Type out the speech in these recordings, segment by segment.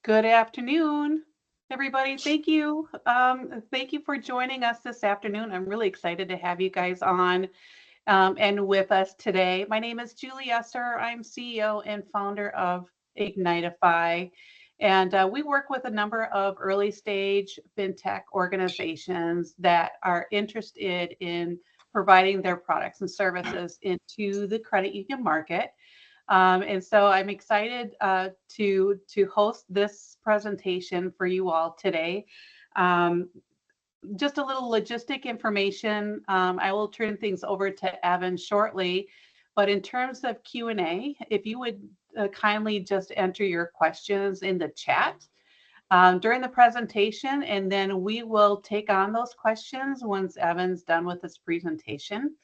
Good afternoon, everybody. Thank you. Thank you for joining us this afternoon. I'm really excited to have you guys on and with us today. My name is Julie Esser. I'm CEO and founder of Ignitify. And we work with a number of early stage fintech organizations that are interested in providing their products and services into the credit union market. And so I'm excited to host this presentation for you all today. Um, just a little logistic information. I will turn things over to Evan shortly, but in terms of Q&A, if you would kindly just enter your questions in the chat during the presentation, and then we will take on those questions once Evan's done with his presentation.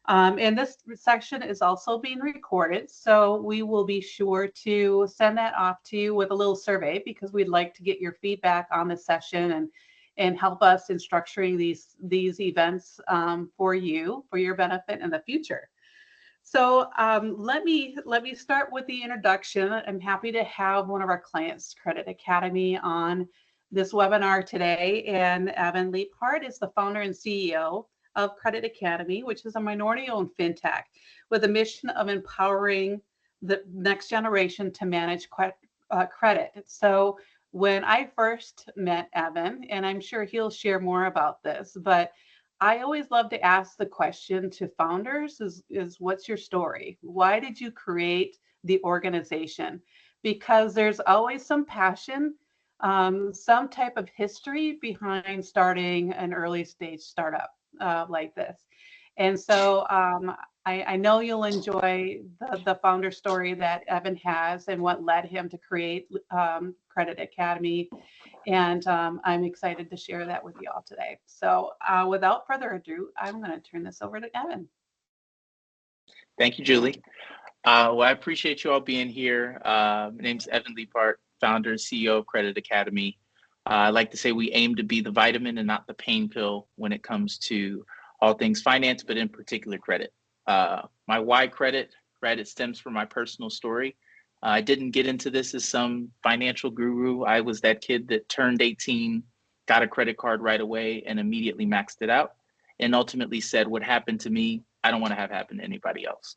And this section is also being recorded, so we will be sure to send that off to you with a little survey because we'd like to get your feedback on the session and help us in structuring these events for you, for your benefit in the future. So let me start with the introduction. I'm happy to have one of our clients, Credit Academy, on this webinar today, and Evan Leaphart is the founder and CEO of Credit Academy, which is a minority-owned fintech with a mission of empowering the next generation to manage credit. So when I first met Evan, and I'm sure he'll share more about this, but I always love to ask the question to founders is what's your story? Why did you create the organization? Because there's always some passion, some type of history behind starting an early stage startup like this. And so I know you'll enjoy the founder story that Evan has and what led him to create Credit Academy. And I'm excited to share that with you all today. So without further ado, I'm going to turn this over to Evan. Thank you, Julie. Well, I appreciate you all being here. My name's Evan Leaphart, founder and CEO of Credit Academy. I like to say we aim to be the vitamin and not the pain pill when it comes to all things finance, but in particular credit. My why credit, right? It stems from my personal story. I didn't get into this as some financial guru. I was that kid that turned 18, got a credit card right away and immediately maxed it out and ultimately said, what happened to me, I don't want to have happen to anybody else.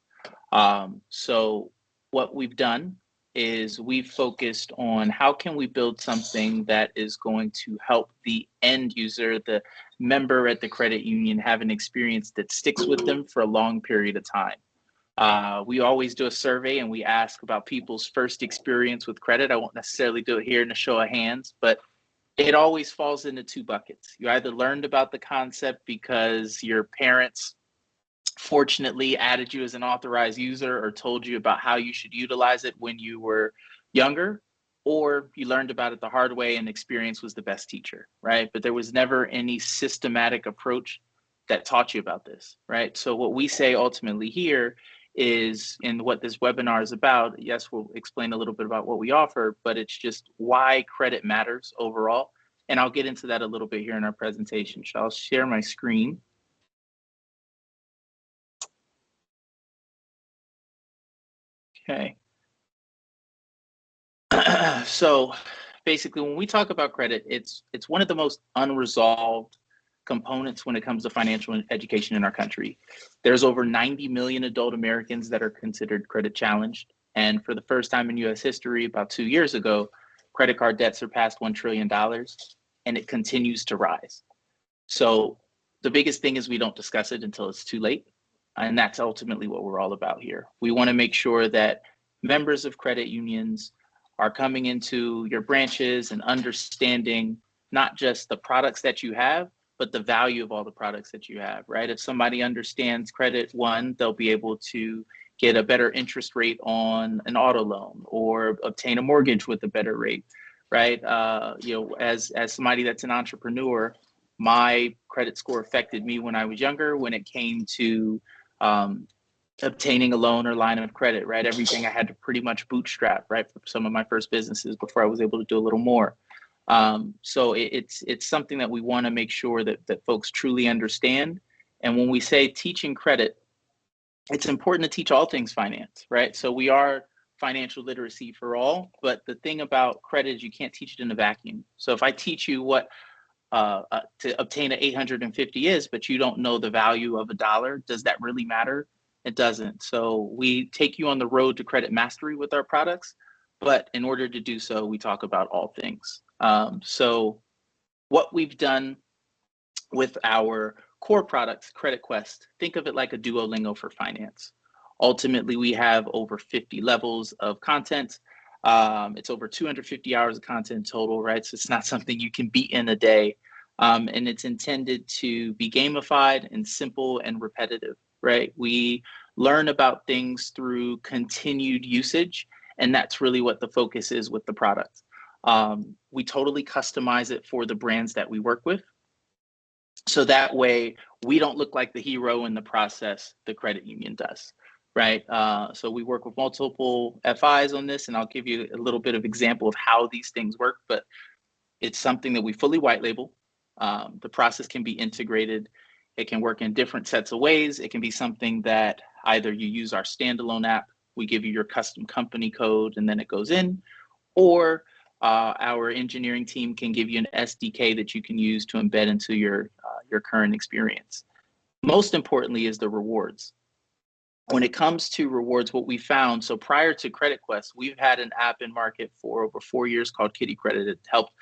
So what we've done is we've focused on how can we build something that is going to help the end user, the member at the credit union, have an experience that sticks with them for a long period of time. We always do a survey and we ask about people's first experience with credit. I won't necessarily do it here in a show of hands, but it always falls into two buckets. You either learned about the concept because your parents fortunately added you as an authorized user or told you about how you should utilize it when you were younger, or you learned about it the hard way and experience was the best teacher, right? But there was never any systematic approach that taught you about this, right? So what we say ultimately here is, and what this webinar is about, yes, we'll explain a little bit about what we offer, but it's just why credit matters overall. And I'll get into that a little bit here in our presentation. So I'll share my screen. Okay. So basically, when we talk about credit, it's one of the most unresolved components when it comes to financial education in our country. There's over 90 million adult Americans that are considered credit challenged. And for the first time in US history, about 2 years ago, credit card debt surpassed $1 trillion and it continues to rise. So the biggest thing is we don't discuss it until it's too late. And that's ultimately what we're all about here. We want to make sure that members of credit unions are coming into your branches and understanding not just the products that you have, but the value of all the products that you have, right? If somebody understands credit, one, they'll be able to get a better interest rate on an auto loan or obtain a mortgage with a better rate, right? As somebody that's an entrepreneur, my credit score affected me when I was younger when it came to obtaining a loan or line of credit, right? Everything I had to pretty much bootstrap, right? For some of my first businesses before I was able to do a little more. So it's something that we want to make sure that folks truly understand. And when we say teaching credit, it's important to teach all things finance, right? So we are financial literacy for all, but the thing about credit is you can't teach it in a vacuum. So if I teach you what to obtain an 850 is, but you don't know the value of a dollar, does that really matter? It doesn't. So we take you on the road to credit mastery with our products, but in order to do so, we talk about all things. So what we've done with our core products, Credit Quest, think of it like a Duolingo for finance. Ultimately, we have over 50 levels of content. It's over 250 hours of content total, right? So it's not something you can beat in a day. And it's intended to be gamified and simple and repetitive, right? We learn about things through continued usage, and that's really what the focus is with the product. We totally customize it for the brands that we work with. So that way we don't look like the hero in the process the credit union does, right? So we work with multiple FIs on this, and I'll give you a little bit of example of how these things work, but it's something that we fully white label. The process can be integrated. It can work in different sets of ways. It can be something that either you use our standalone app, we give you your custom company code, and then it goes in, or our engineering team can give you an SDK that you can use to embed into your current experience. Most importantly is the rewards. When it comes to rewards, what we found, so prior to Credit Quest, we've had an app in market for over 4 years called Kitty Credit. It helped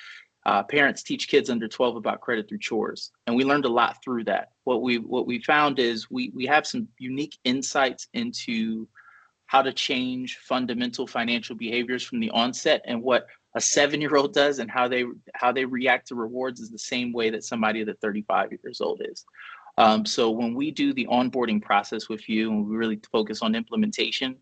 parents teach kids under 12 about credit through chores. And we learned a lot through that. What we found is we have some unique insights into how to change fundamental financial behaviors from the onset, and what a 7-year-old does and how they react to rewards is the same way that somebody that's 35 years old is. So when we do the onboarding process with you and we really focus on implementation,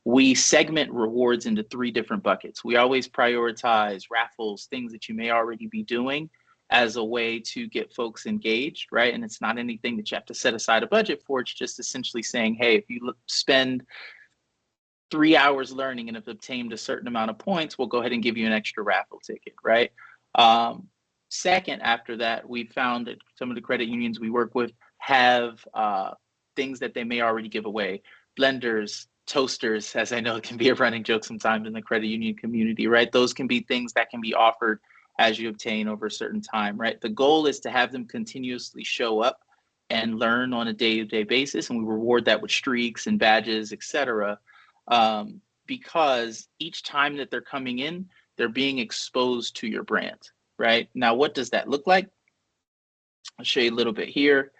we segment rewards into 3 different buckets. We always prioritize raffles, things that you may already be doing, as a way to get folks engaged, right? And it's not anything that you have to set aside a budget for. It's just essentially saying, hey, if you spend 3 hours learning and have obtained a certain amount of points, we'll go ahead and give you an extra raffle ticket, right? Second, after that, we found that some of the credit unions we work with have things that they may already give away. Blenders, toasters, as I know it can be a running joke sometimes in the credit union community, right? Those can be things that can be offered as you obtain over a certain time, right? The goal is to have them continuously show up and learn on a day-to-day basis, and we reward that with streaks and badges, et cetera. Because each time that they're coming in, they're being exposed to your brand, right? Now, what does that look like? I'll show you a little bit here,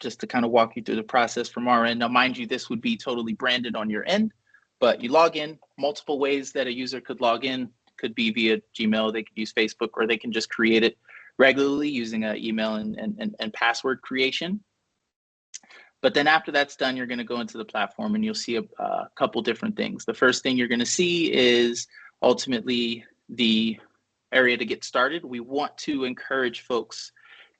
just to kind of walk you through the process from our end. Now, mind you, this would be totally branded on your end, but you log in multiple ways that a user could log in. Could be via Gmail, they could use Facebook, or they can just create it regularly using an email and password creation. But then after that's done, you're going to go into the platform and you'll see a couple different things. The first thing you're going to see is ultimately the area to get started. We want to encourage folks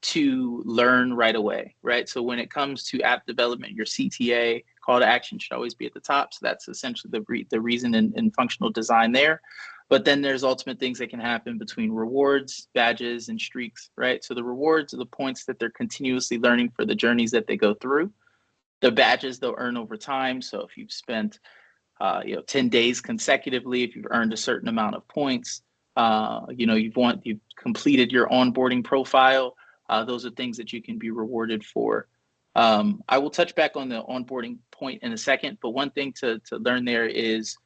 to learn right away, right? So when it comes to app development, your CTA, call to action, should always be at the top. So that's essentially the reason in functional design there. But then there's ultimate things that can happen between rewards, badges, and streaks, right? So the rewards are the points that they're continuously learning for the journeys that they go through. The badges they'll earn over time. So if you've spent 10 days consecutively, if you've earned a certain amount of points, you've completed your onboarding profile, those are things that you can be rewarded for. I will touch back on the onboarding point in a second, but one thing to learn there is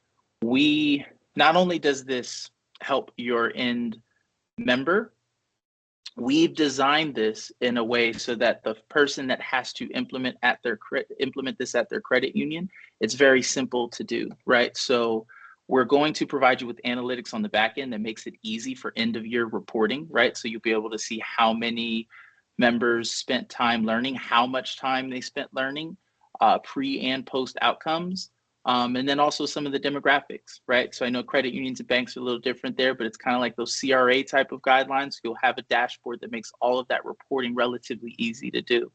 not only does this help your end member, we've designed this in a way so that the person that has to implement this at their credit union, it's very simple to do, right? So we're going to provide you with analytics on the back end that makes it easy for end of year reporting, right? So you'll be able to see how many members spent time learning, how much time they spent learning, pre and post outcomes. And then also some of the demographics, right? So I know credit unions and banks are a little different there, but it's kind of like those CRA type of guidelines. You'll have a dashboard that makes all of that reporting relatively easy to do.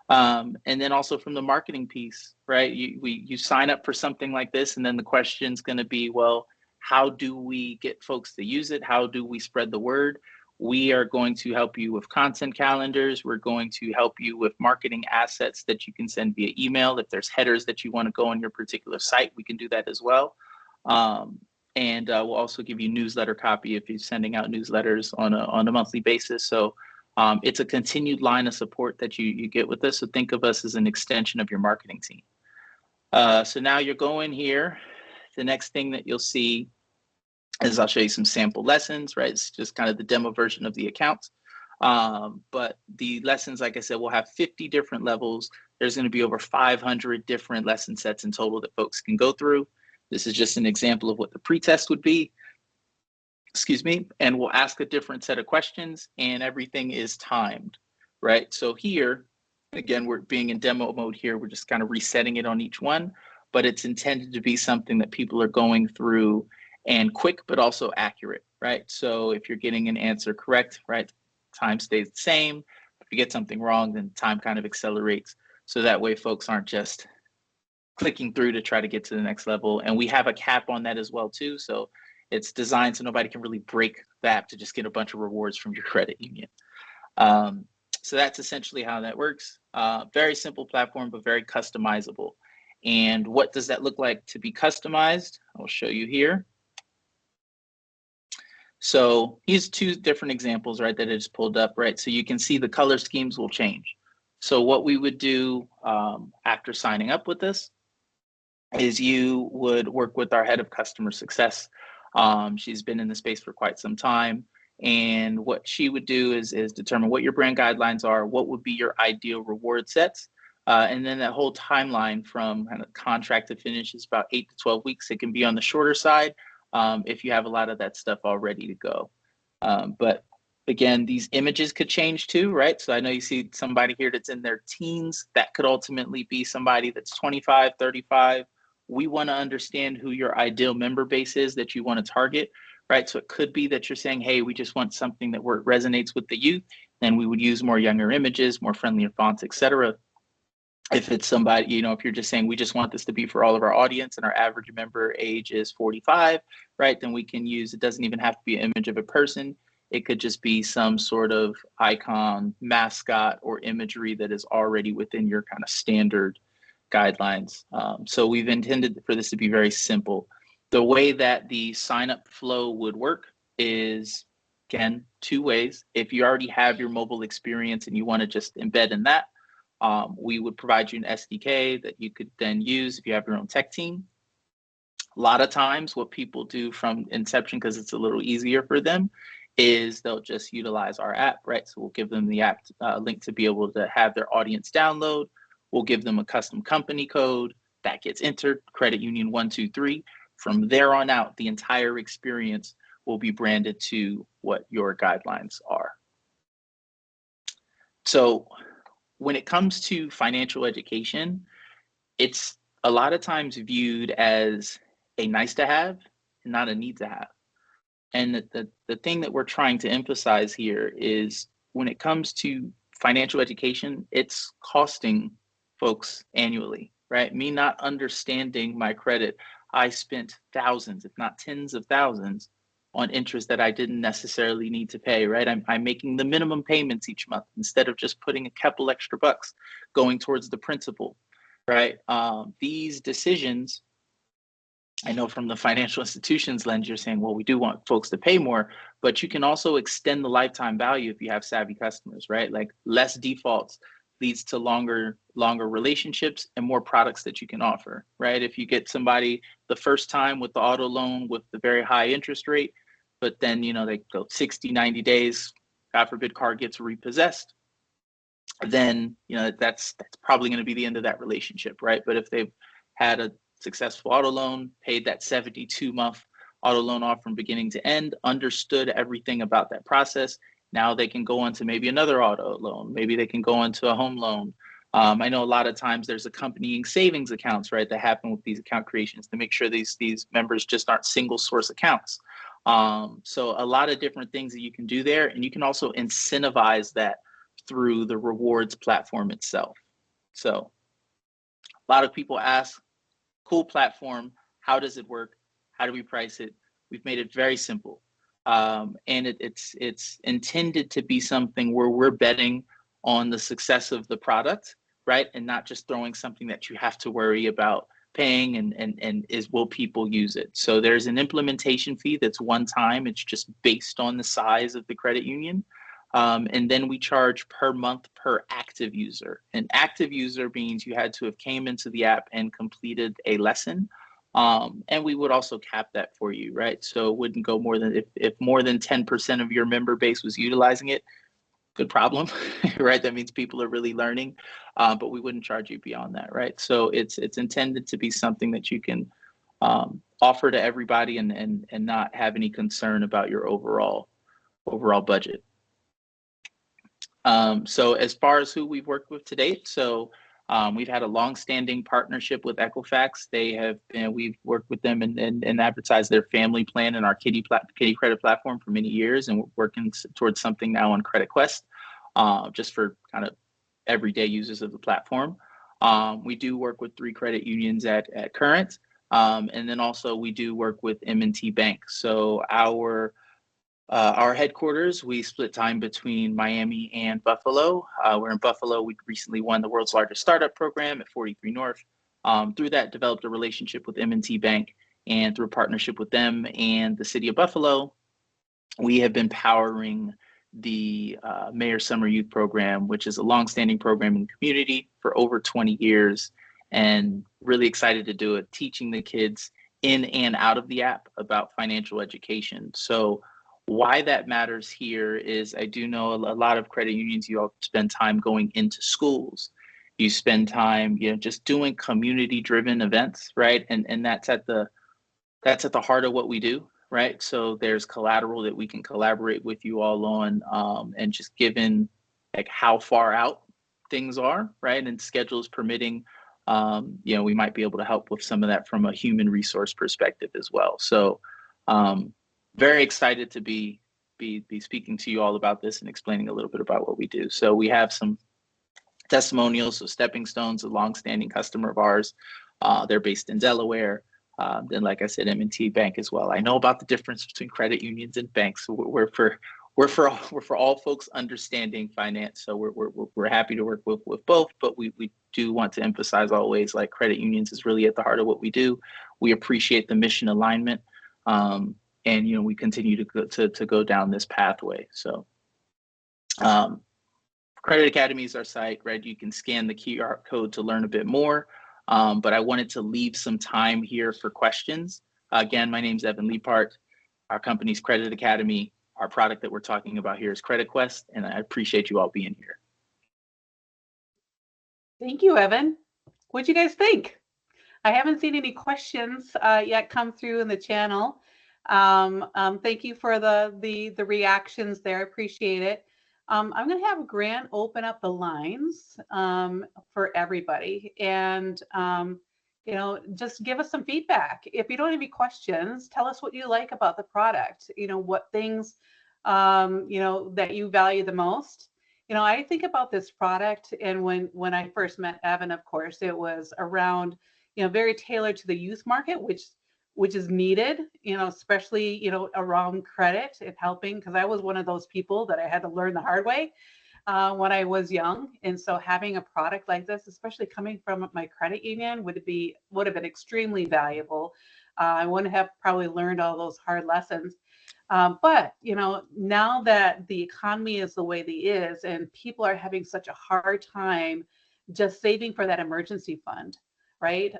And then also from the marketing piece, right? You sign up for something like this, and then the question's going to be, well, how do we get folks to use it? How do we spread the word? We are going to help you with content calendars. We're going to help you with marketing assets that you can send via email. If there's headers that you want to go on your particular site, we can do that as well. And we'll also give you newsletter copy if you're sending out newsletters on a monthly basis. So it's a continued line of support that you get with us. So think of us as an extension of your marketing team. So now you're going here. The next thing that you'll see is I'll show you some sample lessons, right? It's just kind of the demo version of the account. But the lessons, like I said, will have 50 different levels. There's going to be over 500 different lesson sets in total that folks can go through. This is just an example of what the pretest would be. Excuse me. And we'll ask a different set of questions, and everything is timed, right? So here, again, we're being in demo mode here. We're just kind of resetting it on each one, but it's intended to be something that people are going through and quick, but also accurate, right? So if you're getting an answer correct, right, time stays the same. If you get something wrong, then time kind of accelerates. So that way folks aren't just clicking through to try to get to the next level. And we have a cap on that as well too. So it's designed so nobody can really break the app to just get a bunch of rewards from your credit union. So that's essentially how that works. Very simple platform, but very customizable. And what does that look like to be customized? I'll show you here. So here's two different examples, right, that I just pulled up, right? So you can see the color schemes will change. So what we would do after signing up with this is you would work with our head of customer success. She's been in the space for quite some time. And what she would do is determine what your brand guidelines are, what would be your ideal reward sets. And then that whole timeline from kind of contract to finish is about 8 to 12 weeks. It can be on the shorter side if you have a lot of that stuff all ready to go. But again, these images could change too, right? So I know you see somebody here that's in their teens. That could ultimately be somebody that's 25, 35. We want to understand who your ideal member base is that you want to target, right? So it could be that you're saying, hey, we just want something that resonates with the youth. Then we would use more younger images, more friendlier fonts, etc. If it's somebody, you know, if you're just saying we just want this to be for all of our audience and our average member age is 45, right? Then we can use, it doesn't even have to be an image of a person. It could just be some sort of icon, mascot, or imagery that is already within your kind of standard guidelines. So we've intended for this to be very simple. The way that the sign up flow would work is, again, two ways. If you already have your mobile experience and you want to just embed in that, we would provide you an SDK that you could then use if you have your own tech team. A lot of times what people do from inception, because it's a little easier for them, is they'll just utilize our app, right? So we'll give them the app link to be able to have their audience download. We'll give them a custom company code that gets entered, credit union 123. From there on out, the entire experience will be branded to what your guidelines are. So when it comes to financial education, it's a lot of times viewed as a nice to have and not a need to have. And the thing that we're trying to emphasize here is when it comes to financial education, it's costing folks annually, right? Me not understanding my credit, I spent thousands, if not tens of thousands, on interest that I didn't necessarily need to pay, right? I'm making the minimum payments each month instead of just putting a couple extra bucks going towards the principal, right? These decisions, I know from the financial institutions lens, you're saying, well, we do want folks to pay more, but you can also extend the lifetime value if you have savvy customers, right? Like less defaults leads to longer relationships and more products that you can offer, right? If you get somebody the first time with the auto loan with the very high interest rate, but then, you know, they go 60, 90 days, God forbid, car gets repossessed, then, you know, that's probably going to be the end of that relationship, right? But if they've had a successful auto loan, paid that 72-month auto loan off from beginning to end, understood everything about that process, now they can go on to maybe another auto loan. Maybe they can go on to a home loan. I know a lot of times there's accompanying savings accounts, right, that happen with these account creations to make sure these members just aren't single source accounts. So a lot of different things that you can do there, and you can also incentivize that through the rewards platform itself. So a lot of people ask, cool platform, how does it work? How do we price it? We've made it very simple. And it's intended to be something where we're betting on the success of the product, right? And not just throwing something that you have to worry about paying, and is, will people use it? So there's an implementation fee that's one time. It's just based on the size of the credit union. And then we charge per month per active user. An active user means you had to have came into the app and completed a lesson. And we would also cap that for you, right? So it wouldn't go more than, if more than 10% of your member base was utilizing it, good problem, right? That means people are really learning, but we wouldn't charge you beyond that, right? So it's intended to be something that you can offer to everybody, and not have any concern about your overall budget. So as far as who we've worked with to date, so we've had a long-standing partnership with Equifax. We've worked with them and advertised their family plan in our Kitty Credit platform for many years, and we're working towards something now on Credit Quest, just for kind of everyday users of the platform. We do work with 3 credit unions at current, and then also we do work with M&T Bank. So our headquarters, we split time between Miami and Buffalo. We're in Buffalo. We recently won the world's largest startup program at 43 North. Through that, developed a relationship with M&T Bank, and through a partnership with them and the city of Buffalo, we have been powering the Mayor Summer Youth Program, which is a longstanding program in the community for over 20 years, and really excited to do it, teaching the kids in and out of the app about financial education. So why that matters here is, I do know a lot of credit unions, you all spend time going into schools. You spend time, just doing community-driven events, right? And that's at the heart of what we do, right? So there's collateral that we can collaborate with you all on, and just given like how far out things are, right? And schedules permitting, we might be able to help with some of that from a human resource perspective as well. So very excited to be speaking to you all about this and explaining a little bit about what we do. So we have some testimonials. So Stepping Stone's a longstanding customer of ours. They're based in Delaware. Then, like I said, M&T Bank as well. I know about the difference between credit unions and banks. So we're for all folks understanding finance. So we're happy to work with both, but we do want to emphasize always, like, credit unions is really at the heart of what we do. We appreciate the mission alignment. And we continue to go down this pathway. So Credit Academy is our site, right? You can scan the QR code to learn a bit more. But I wanted to leave some time here for questions. Again, my name's Evan Leapart. Our company's Credit Academy. Our product that we're talking about here is Credit Quest, and I appreciate you all being here. Thank you, Evan. What'd you guys think? I haven't seen any questions yet come through in the channel. Thank you for the reactions there. Appreciate it. I'm going to have Grant open up the lines for everybody, and just give us some feedback. If you don't have any questions, tell us what you like about the product. What things that you value the most. I think about this product, and when I first met Evan, of course, it was around very tailored to the youth market, which is needed, especially, around credit and helping, because I was one of those people that I had to learn the hard way when I was young. And so having a product like this, especially coming from my credit union, would have been extremely valuable. I wouldn't have probably learned all those hard lessons. But now that the economy is the way it is, and people are having such a hard time just saving for that emergency fund, right?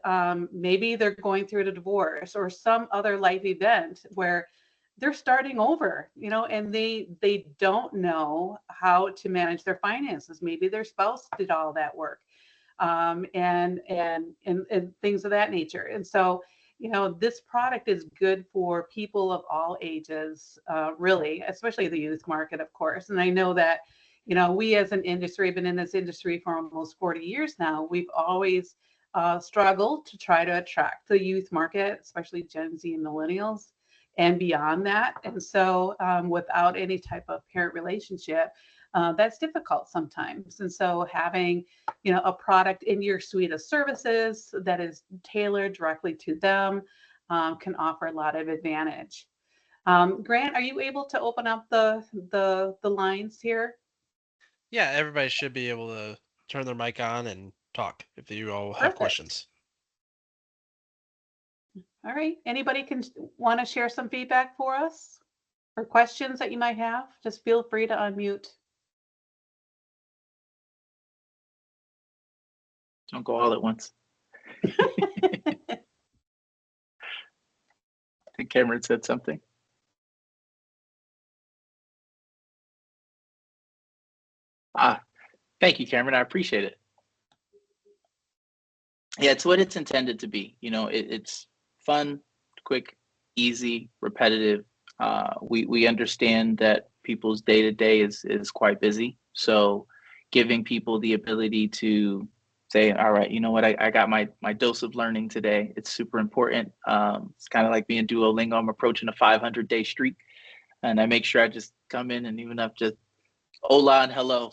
Maybe they're going through a divorce or some other life event where they're starting over, and they don't know how to manage their finances. Maybe their spouse did all that work, and things of that nature. And so, this product is good for people of all ages, really, especially the youth market, of course. And I know that, we as an industry have been in this industry for almost 40 years now. We've always struggled to try to attract the youth market, especially Gen Z and millennials and beyond that. And so without any type of parent relationship, that's difficult sometimes. And so having, a product in your suite of services that is tailored directly to them can offer a lot of advantage. Grant, are you able to open up the lines here? Yeah, everybody should be able to turn their mic on and talk if you all have Perfect. questions. All right. Anybody can want to share some feedback for us or questions that you might have? Just feel free to unmute. Don't go all at once. I think Cameron said something. Thank you, Cameron. I appreciate it. Yeah, it's what it's intended to be. You know, it's fun, quick, easy, repetitive. We understand that people's day to day is quite busy. So giving people the ability to say, all right, you know what, I got my dose of learning today. It's super important. It's kind of like being Duolingo. I'm approaching a 500-day streak, and I make sure I just come in and even up just hola and hello,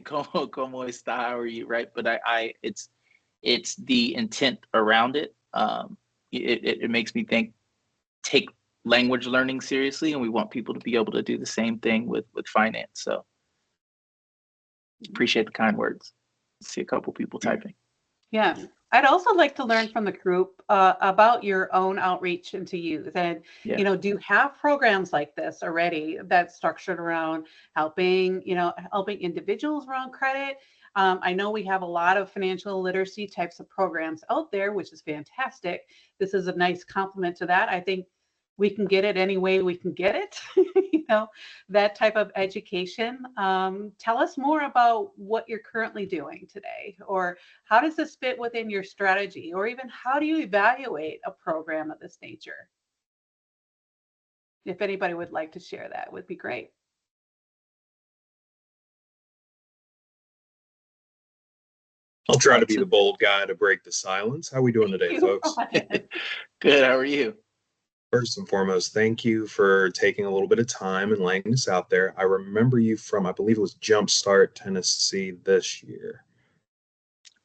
como está, how are you, right? But it's the intent around it. It makes me take language learning seriously, and we want people to be able to do the same thing with finance. So appreciate the kind words. See a couple people typing. Yeah. I'd also like to learn from the group about your own outreach into youth. And, Yeah. do you have programs like this already that's structured around helping individuals around credit? I know we have a lot of financial literacy types of programs out there, which is fantastic. This is a nice complement to that. I think we can get it any way we can get it, that type of education. Tell us more about what you're currently doing today, or how does this fit within your strategy, or even how do you evaluate a program of this nature? If anybody would like to share that, would be great. I'll try to be the bold guy to break the silence. How are we doing today, folks? Good. How are you? First and foremost, thank you for taking a little bit of time and laying this out there. I remember you from, I believe it was Jumpstart Tennessee this year,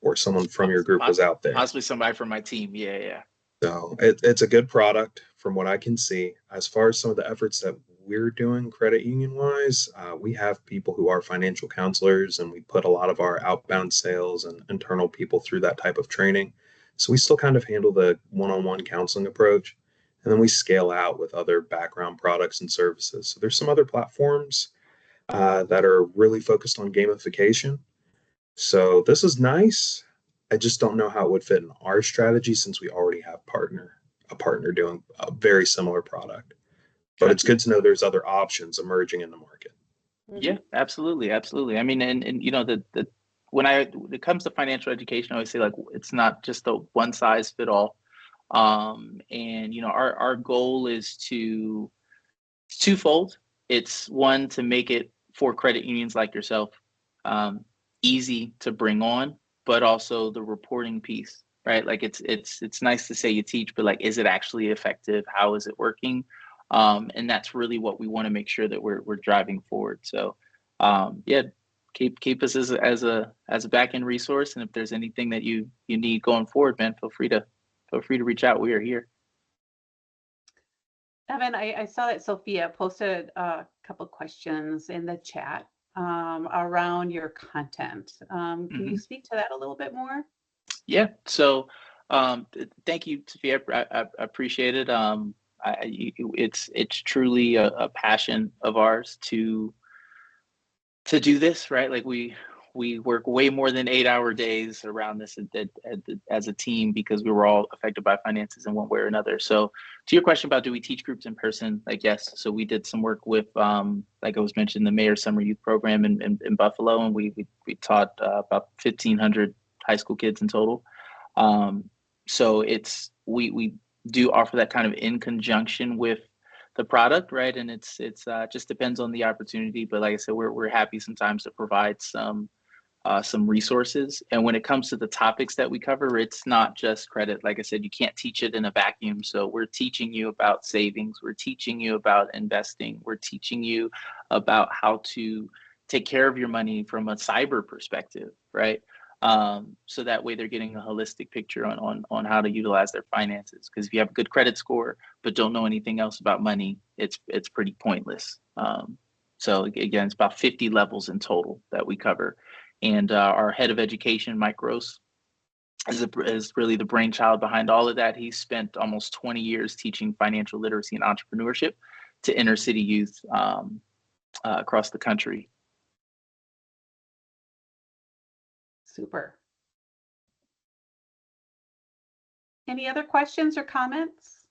or someone from your group was out there. Possibly somebody from my team. Yeah. So it's a good product from what I can see. As far as some of the efforts that we're doing credit union wise, we have people who are financial counselors, and we put a lot of our outbound sales and internal people through that type of training. So we still kind of handle the one-on-one counseling approach, and then we scale out with other background products and services. So there's some other platforms that are really focused on gamification. So this is nice. I just don't know how it would fit in our strategy since we already have a partner doing a very similar product. But it's good to know there's other options emerging in the market. Yeah, absolutely. I mean, and when it comes to financial education, I always say, like, it's not just a one size fit all. And our goal is twofold. It's one, to make it for credit unions like yourself easy to bring on, but also the reporting piece, right? Like it's nice to say you teach, but like, is it actually effective? How is it working? And that's really what we want to make sure that we're driving forward. So yeah, keep us as a back end resource, and if there's anything that you need going forward, man, feel free to reach out. We are here. Evan, I saw that Sophia posted a couple questions in the chat around your content. Can you speak to that a little bit more? Yeah. So thank you, Sophia. I appreciate it. It's truly a passion of ours to do this, right? Like we work way more than 8-hour days around this as a team, because we were all affected by finances in one way or another. So to your question about, do we teach groups in person? Like, yes. So we did some work with, like I was mentioning, the Mayor Summer Youth Program in Buffalo, and we taught about 1,500 high school kids in total. So we do offer that kind of in conjunction with the product, right? And it's just depends on the opportunity. But like I said, we're happy sometimes to provide some resources. And when it comes to the topics that we cover, it's not just credit. Like I said, you can't teach it in a vacuum. So we're teaching you about savings. We're teaching you about investing. We're teaching you about how to take care of your money from a cyber perspective, right? So that way they're getting a holistic picture on how to utilize their finances. Because if you have a good credit score but don't know anything else about money, it's pretty pointless. So again, it's about 50 levels in total that we cover. And our head of education, Mike Gross, is really the brainchild behind all of that. He spent almost 20 years teaching financial literacy and entrepreneurship to inner city youth across the country. Super. Any other questions or comments?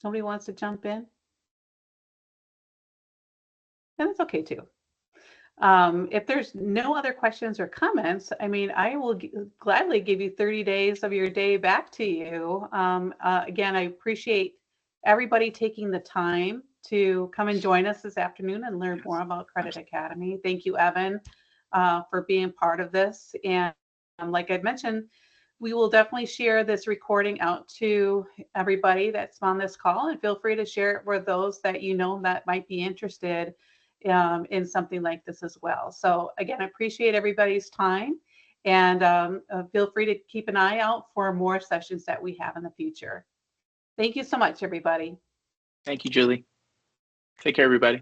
Somebody wants to jump in? And it's okay too. If there's no other questions or comments, I mean, I will gladly give you 30 days of your day back to you. Again, I appreciate everybody taking the time to come and join us this afternoon and learn more about Credit Academy. Thank you, Evan, for being part of this. And like I mentioned, we will definitely share this recording out to everybody that's on this call, and feel free to share it with those that you know that might be interested in something like this as well. So again, I appreciate everybody's time, and feel free to keep an eye out for more sessions that we have in the future. Thank you so much, everybody. Thank you, Julie. Take care, everybody.